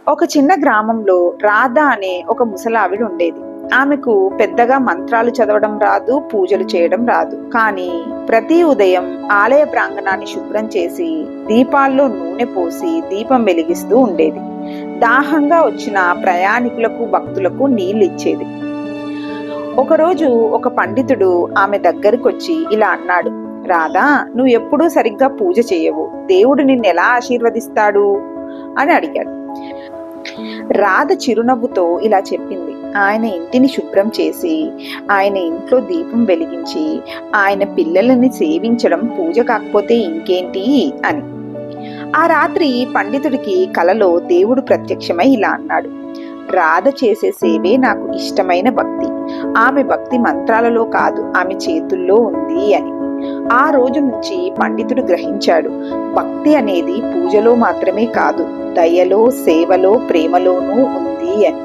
ఒక చిన్న గ్రామంలో రాధ అనే ఒక ముసలావిడ ఉండేది. ఆమెకు పెద్దగా మంత్రాలు చదవడం రాదు, పూజలు చేయడం రాదు. కానీ ప్రతి ఉదయం ఆలయ ప్రాంగణాన్ని శుభ్రం చేసి దీపాల్లో నూనె పోసి దీపం వెలిగిస్తూ ఉండేది. దాహంగా వచ్చిన ప్రయాణికులకు, భక్తులకు నీళ్లు ఇచ్చేది. ఒకరోజు ఒక పండితుడు ఆమె దగ్గరకొచ్చి ఇలా అన్నాడు, రాధా, నువ్వు ఎప్పుడూ సరిగ్గా పూజ చేయవు, దేవుడు నిన్నెలా ఆశీర్వదిస్తాడు అని అడిగాడు. రాధ చిరునవ్వుతో ఇలా చెప్పింది, ఆయన ఇంటిని శుభ్రం చేసి ఆయన ఇంట్లో దీపం వెలిగించి ఆయన పిల్లలని సేవించడం పూజ కాకపోతే ఇంకేంటి అని. ఆ రాత్రి పండితుడికి కలలో దేవుడు ప్రత్యక్షమై ఇలా అన్నాడు, రాధ చేసే సేవే నాకు ఇష్టమైన భక్తి. ఆమె భక్తి మంత్రాలలో కాదు, ఆమె చేతుల్లో ఉంది అని. ఆ రోజు నుంచి పండితుడు గ్రహించాడు, భక్తి అనేది పూజలో మాత్రమే కాదు, దయలో, సేవలో, ప్రేమలోనూ ఉంది అని.